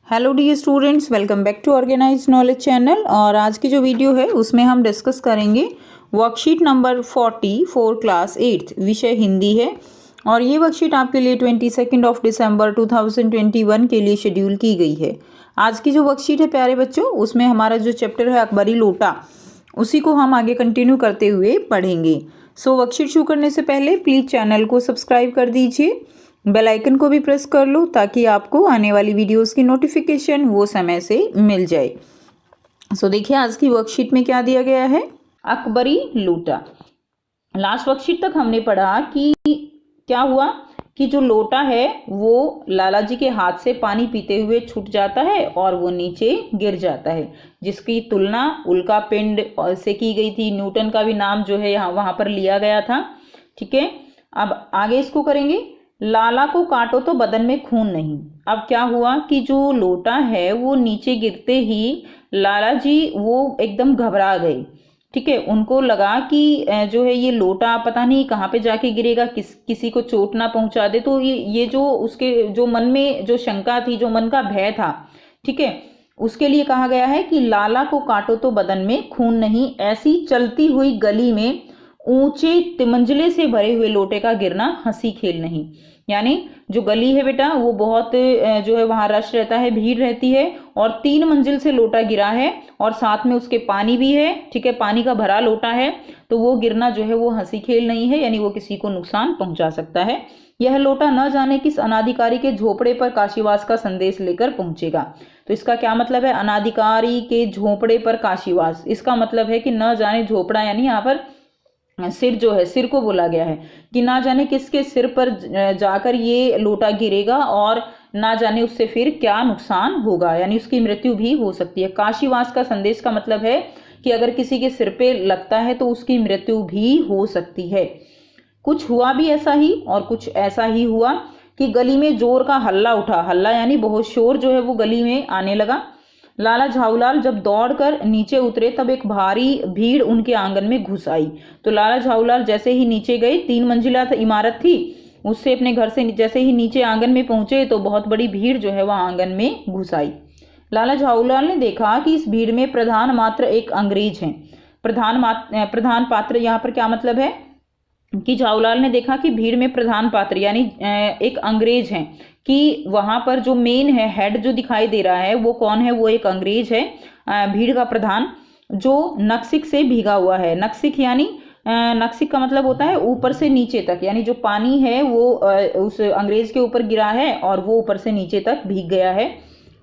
Hello dear students, welcome back to organize knowledge channel. और आज की जो वीडियो है उसमें हम डिस्कस करेंगे वर्कशीट नंबर 40 फॉर क्लास 8, विषय हिंदी है। और ये वर्कशीट आपके लिए 22 दिसंबर 2021 के लिए शेड्यूल की गई है। आज की जो वर्कशीट है प्यारे बच्चों, उसमें हमारा जो चैप्टर है अकबरी लोटा, उसी को हम आगे कंटिन्यू करते हुए पढ़ेंगे। सो वर्कशीट शुरू करने से पहले प्लीज़ चैनल को सब्सक्राइब कर दीजिए, बेल आइकन को भी प्रेस कर लो ताकि आपको आने वाली वीडियोस की नोटिफिकेशन वो समय से मिल जाए। सो देखिए आज की वर्कशीट में क्या दिया गया है। अकबरी लोटा। लास्ट वर्कशीट तक हमने पढ़ा कि क्या हुआ कि जो लोटा है वो लाला जी के हाथ से पानी पीते हुए छूट जाता है और वो नीचे गिर जाता है, जिसकी तुलना उल्का पिंड से की गई थी। न्यूटन का भी नाम जो है यहाँ वहां पर लिया गया था। ठीक है, अब आगे इसको करेंगे। लाला को काटो तो बदन में खून नहीं। अब क्या हुआ कि जो लोटा है वो नीचे गिरते ही लाला जी वो एकदम घबरा गए। ठीक है, उनको लगा कि जो है ये लोटा पता नहीं कहाँ पे जाके गिरेगा, किसी को चोट ना पहुंचा दे। तो ये जो उसके जो मन में जो शंका थी, जो मन का भय था, ठीक है, उसके लिए कहा गया है कि लाला को काटो तो बदन में खून नहीं। ऐसी चलती हुई गली में ऊंचे तिमंजले से भरे हुए लोटे का गिरना हंसी खेल नहीं। यानी जो गली है बेटा वो बहुत जो है वहां रश रहता है, भीड़ रहती है, और 3 मंजिल से लोटा गिरा है और साथ में उसके पानी भी है। ठीक है, पानी का भरा लोटा है, तो वो गिरना जो है वो हंसी खेल नहीं है, यानी वो किसी को नुकसान पहुंचा सकता है। यह लोटा न जाने किस अनाधिकारी के झोपड़े पर काशीवास का संदेश लेकर पहुंचेगा। तो इसका क्या मतलब है, अनाधिकारी के झोपड़े पर काशीवास, इसका मतलब है कि न जाने झोपड़ा यानी यहाँ पर सिर जो है, सिर को बोला गया है कि ना जाने किसके सिर पर जाकर ये लोटा गिरेगा और ना जाने उससे फिर क्या नुकसान होगा, यानी उसकी मृत्यु भी हो सकती है। काशीवास का संदेश का मतलब है कि अगर किसी के सिर पे लगता है तो उसकी मृत्यु भी हो सकती है। कुछ हुआ भी ऐसा ही, और कुछ ऐसा ही हुआ कि गली में जोर का हल्ला उठा। हल्ला यानी बहुत शोर जो है वो गली में आने लगा। लाला झाऊलाल जब दौड़कर नीचे उतरे तब एक भारी भीड़ उनके आंगन में घुस आई। तो लाला झाऊलाल जैसे ही नीचे गए, 3 मंजिला इमारत थी, उससे अपने घर से जैसे ही नीचे आंगन में पहुंचे तो बहुत बड़ी भीड़ जो है वह आंगन में घुस आई। लाला झाऊलाल ने देखा कि इस भीड़ में प्रधान मात्र एक अंग्रेज है। प्रधान पात्र यहाँ पर क्या मतलब है कि झाऊलाल ने देखा कि भीड़ में प्रधान पात्र यानी एक अंग्रेज हैं, कि वहां पर जो मेन है, हेड जो दिखाई दे रहा है वो कौन है, वो एक अंग्रेज है, भीड़ का प्रधान, जो नक्सिक से भीगा हुआ है। नक्सिक यानी नक्सिक का मतलब होता है ऊपर से नीचे तक, यानी जो पानी है वो उस अंग्रेज के ऊपर गिरा है और वो ऊपर से नीचे तक भीग गया है,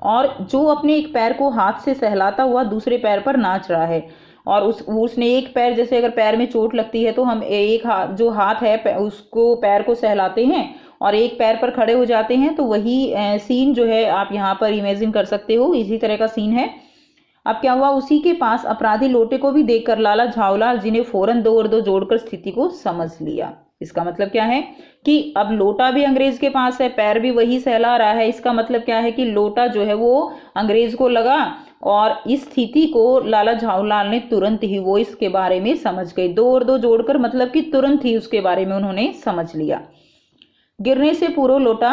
और जो अपने एक पैर को हाथ से सहलाता हुआ दूसरे पैर पर नाच रहा है। और उसने एक पैर, जैसे अगर पैर में चोट लगती है तो हम एक हाथ, जो हाथ है उसको, पैर को सहलाते हैं और एक पैर पर खड़े हो जाते हैं, तो वही सीन जो है आप यहाँ पर इमेजिन कर सकते हो, इसी तरह का सीन है। अब क्या हुआ, उसी के पास अपराधी लोटे को भी देखकर लाला झाऊलाल जी ने फौरन 2 और 2 जोड़कर स्थिति को समझ लिया। इसका मतलब क्या है कि अब लोटा भी अंग्रेज के पास है, पैर भी वही सहला रहा है। इसका मतलब क्या है कि लोटा जो है वो अंग्रेज को लगा, और इस स्थिति को लाला झाऊलाल ने तुरंत ही वो इसके बारे में समझ गए। 2 और 2 जोड़कर मतलब कि तुरंत ही उसके बारे में उन्होंने समझ लिया। गिरने से पूर्व लोटा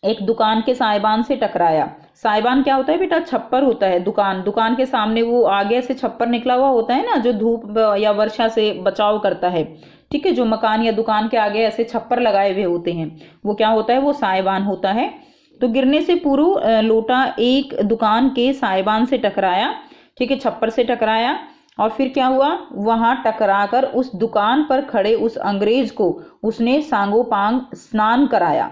एक दुकान के साइबान से टकराया। साइबान क्या होता है बेटा, छप्पर होता है। दुकान के सामने वो आगे से छप्पर निकला हुआ होता है ना, जो धूप या वर्षा से बचाव करता है। ठीक है, जो मकान या दुकान के आगे ऐसे छप्पर लगाए हुए होते हैं, वो क्या होता है, वो साइबान होता है। तो गिरने से पूर्व लोटा एक दुकान के साइबान से टकराया। ठीक है, छप्पर से टकराया, और फिर क्या हुआ, वहां टकराकर उस दुकान पर खड़े उस अंग्रेज को उसने सांगोपांग स्नान कराया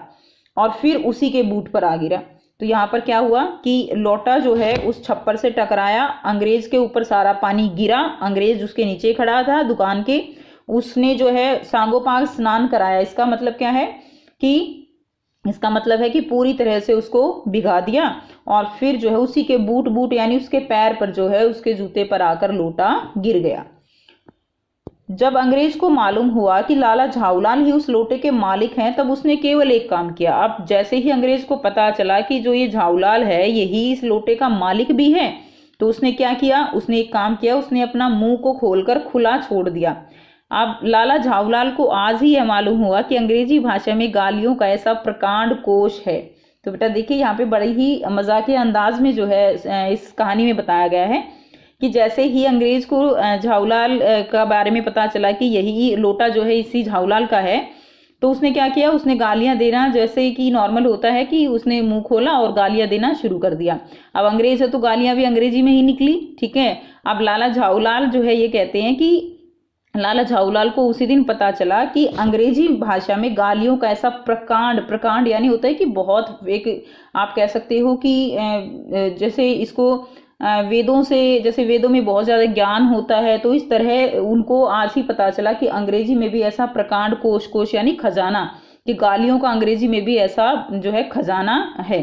और फिर उसी के बूट पर आ गिरा। तो यहाँ पर क्या हुआ कि लोटा जो है उस छप्पर से टकराया, अंग्रेज के ऊपर सारा पानी गिरा, अंग्रेज उसके नीचे खड़ा था दुकान के, उसने जो है सांगोपांग स्नान कराया। इसका मतलब क्या है कि इसका मतलब है कि पूरी तरह से उसको भिगा दिया, और फिर जो है उसी के बूट यानी उसके पैर पर जो है, उसके जूते पर आकर लोटा गिर गया। जब अंग्रेज को मालूम हुआ कि लाला झाऊलाल ही उस लोटे के मालिक हैं, तब उसने केवल एक काम किया। अब जैसे ही अंग्रेज को पता चला कि जो ये झाऊलाल है यही इस लोटे का मालिक भी है, तो उसने क्या किया, उसने एक काम किया, उसने अपना मुंह को खोलकर खुला छोड़ दिया। अब लाला झाऊलाल को आज ही यह मालूम हुआ कि अंग्रेजी भाषा में गालियों का ऐसा प्रकांड कोश है। तो बेटा देखिए यहाँ पे बड़ी ही मजाकिया अंदाज में जो है इस कहानी में बताया गया है कि जैसे ही अंग्रेज को झाऊलाल का बारे में पता चला कि यही लोटा जो है इसी झाऊलाल का है, तो उसने क्या किया, उसने गालियां देना, जैसे कि नॉर्मल होता है कि उसने मुंह खोला और गालियां देना शुरू कर दिया। अब अंग्रेज है तो गालियां भी अंग्रेजी में ही निकली, ठीक है। अब लाला झाऊलाल जो है ये कहते हैं कि लाला झाऊलाल को उसी दिन पता चला कि अंग्रेजी भाषा में गालियों का ऐसा प्रकांड यानी होता है कि बहुत एक आप कह सकते हो कि जैसे इसको वेदों से, जैसे वेदों में बहुत ज़्यादा ज्ञान होता है, तो इस तरह उनको आज ही पता चला कि अंग्रेजी में भी ऐसा प्रकांड कोश यानी खजाना, कि गालियों का अंग्रेजी में भी ऐसा जो है खजाना है।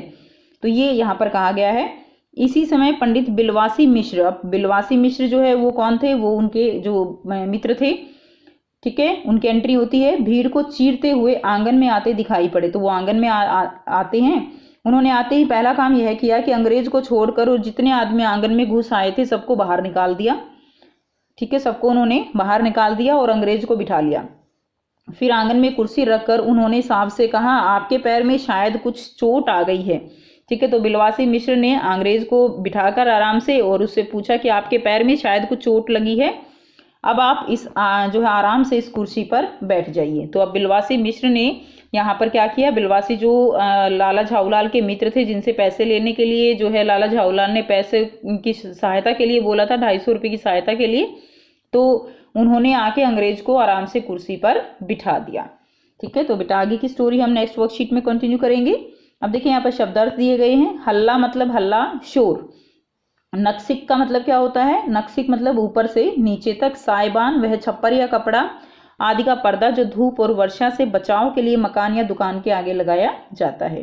तो ये यहाँ पर कहा गया है। इसी समय पंडित बिलवासी मिश्र, अब बिलवासी मिश्र जो है वो कौन थे, वो उनके जो मित्र थे, ठीक है। उनकी एंट्री होती है, भीड़ को चीरते हुए आंगन में आते दिखाई पड़े। तो वो आंगन में आते हैं। उन्होंने आते ही पहला काम यह किया कि अंग्रेज को छोड़कर और जितने आदमी आंगन में घुस आए थे सबको बाहर निकाल दिया, ठीक है। सबको उन्होंने बाहर निकाल दिया और अंग्रेज को बिठा लिया। फिर आंगन में कुर्सी रखकर उन्होंने साहब से कहा, आपके पैर में शायद कुछ चोट आ गई है, ठीक है। तो बिलवासी मिश्र ने अंग्रेज को बिठाकर आराम से और उससे पूछा कि आपके पैर में शायद कुछ चोट लगी है, अब आप इस जो है आराम से इस कुर्सी पर बैठ जाइए। तो अब बिलवासी मिश्र ने यहाँ पर क्या किया, बिलवासी जो लाला झाऊलाल के मित्र थे, जिनसे पैसे लेने के लिए जो है लाला झाऊलाल ने पैसे की सहायता के लिए बोला था, 250 रुपये की सहायता के लिए, तो उन्होंने आके अंग्रेज को आराम से कुर्सी पर बिठा दिया, ठीक है। तो बेटा आगे की स्टोरी हम नेक्स्ट वर्कशीट में कंटिन्यू करेंगे। अब देखिए यहाँ पर शब्दार्थ दिए गए हैं। हल्ला मतलब हल्ला, शोर। नक्सिक का मतलब क्या होता है, नक्सिक मतलब ऊपर से नीचे तक। साइबान वह छप्पर या कपड़ा आदि का पर्दा जो धूप और वर्षा से बचाव के लिए मकान या दुकान के आगे लगाया जाता है।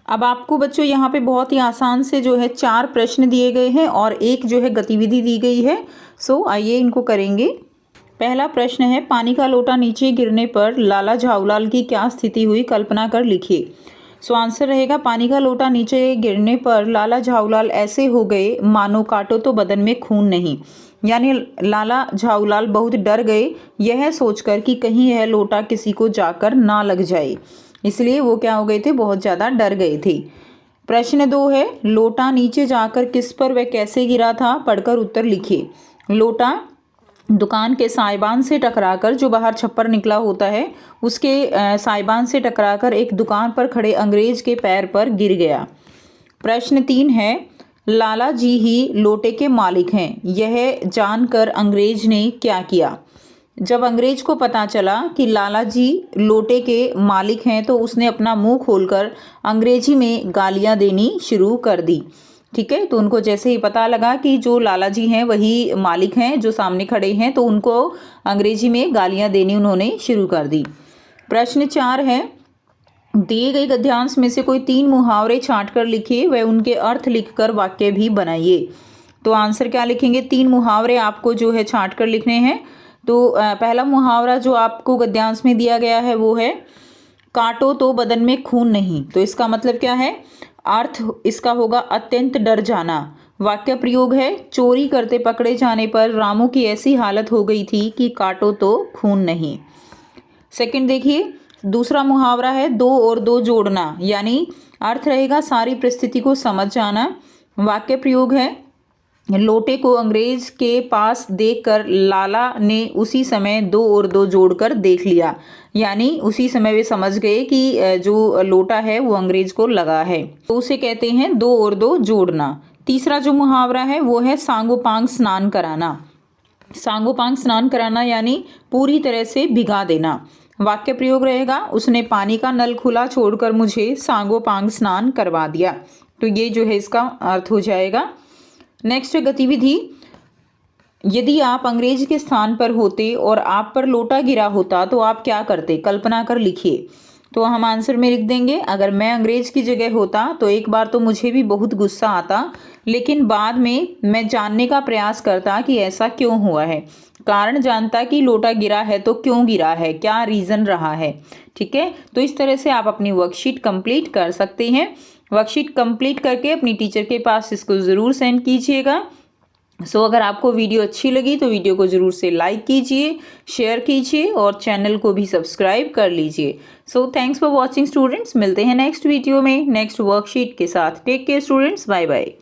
अब आपको बच्चों यहाँ पे बहुत ही आसान से जो है 4 प्रश्न दिए गए हैं और एक जो है गतिविधि दी गई है। सो आइए इनको करेंगे। पहला प्रश्न है, पानी का लोटा नीचे गिरने पर लाला झाऊलाल की क्या स्थिति हुई, कल्पना कर लिखिए। सो आंसर रहेगा, पानी का लोटा नीचे गिरने पर लाला झाऊलाल ऐसे हो गए मानो काटो तो बदन में खून नहीं, यानी लाला झाऊलाल बहुत डर गए यह सोचकर कि कहीं यह लोटा किसी को जाकर ना लग जाए, इसलिए वो क्या हो गए थे, बहुत ज़्यादा डर गए थे। प्रश्न 2 है, लोटा नीचे जाकर किस पर व कैसे गिरा था, पढ़कर उत्तर लिखिए। लोटा दुकान के साइबान से टकराकर, जो बाहर छप्पर निकला होता है उसके साइबान से टकराकर एक दुकान पर खड़े अंग्रेज के पैर पर गिर गया। प्रश्न 3 है, लाला जी ही लोटे के मालिक हैं, यह जानकर अंग्रेज ने क्या किया। जब अंग्रेज को पता चला कि लाला जी लोटे के मालिक हैं तो उसने अपना मुंह खोलकर अंग्रेजी में गालियां देनी शुरू कर दी, ठीक है। तो उनको जैसे ही पता लगा कि जो लाला जी हैं वही मालिक हैं जो सामने खड़े हैं, तो उनको अंग्रेजी में गालियां देनी उन्होंने शुरू कर दी। प्रश्न 4 है, दिए गए गद्यांश में से कोई 3 मुहावरे छांट कर लिखिए व उनके अर्थ लिखकर वाक्य भी बनाइए। तो आंसर क्या लिखेंगे, 3 मुहावरे आपको जो है छांट कर लिखने हैं। तो पहला मुहावरा जो आपको गद्यांश में दिया गया है वो है, काटो तो बदन में खून नहीं। तो इसका मतलब क्या है, अर्थ इसका होगा अत्यंत डर जाना। वाक्य प्रयोग है, चोरी करते पकड़े जाने पर रामू की ऐसी हालत हो गई थी कि काटो तो खून नहीं। सेकंड देखिए, दूसरा मुहावरा है, 2 और 2 जोड़ना, यानी अर्थ रहेगा सारी परिस्थिति को समझ जाना। वाक्य प्रयोग है, लोटे को अंग्रेज के पास देखकर लाला ने उसी समय 2 और 2 जोड़कर देख लिया, यानी उसी समय वे समझ गए कि जो लोटा है वो अंग्रेज को लगा है, तो उसे कहते हैं 2 और 2 जोड़ना। तीसरा जो मुहावरा है वो है सांगोपांग स्नान कराना। सांगोपांग स्नान कराना यानी पूरी तरह से भिगा देना। वाक्य प्रयोग रहेगा, उसने पानी का नल खुला छोड़कर मुझे सांगोपांग स्नान करवा दिया। तो ये जो है इसका अर्थ हो जाएगा। नेक्स्ट गतिविधि, यदि आप अंग्रेज के स्थान पर होते और आप पर लोटा गिरा होता तो आप क्या करते, कल्पना कर लिखिए। तो हम आंसर में लिख देंगे, अगर मैं अंग्रेज की जगह होता तो एक बार तो मुझे भी बहुत गुस्सा आता, लेकिन बाद में मैं जानने का प्रयास करता कि ऐसा क्यों हुआ है, कारण जानता कि लोटा गिरा है तो क्यों गिरा है, क्या रीज़न रहा है, ठीक है। तो इस तरह से आप अपनी वर्कशीट कंप्लीट कर सकते हैं। वर्कशीट कंप्लीट करके अपनी टीचर के पास इसको ज़रूर सेंड कीजिएगा। अगर आपको वीडियो अच्छी लगी तो वीडियो को ज़रूर से लाइक कीजिए, शेयर कीजिए और चैनल को भी सब्सक्राइब कर लीजिए। Thanks for watching students. मिलते हैं नेक्स्ट वीडियो में नेक्स्ट वर्कशीट के साथ। Take care students, bye bye.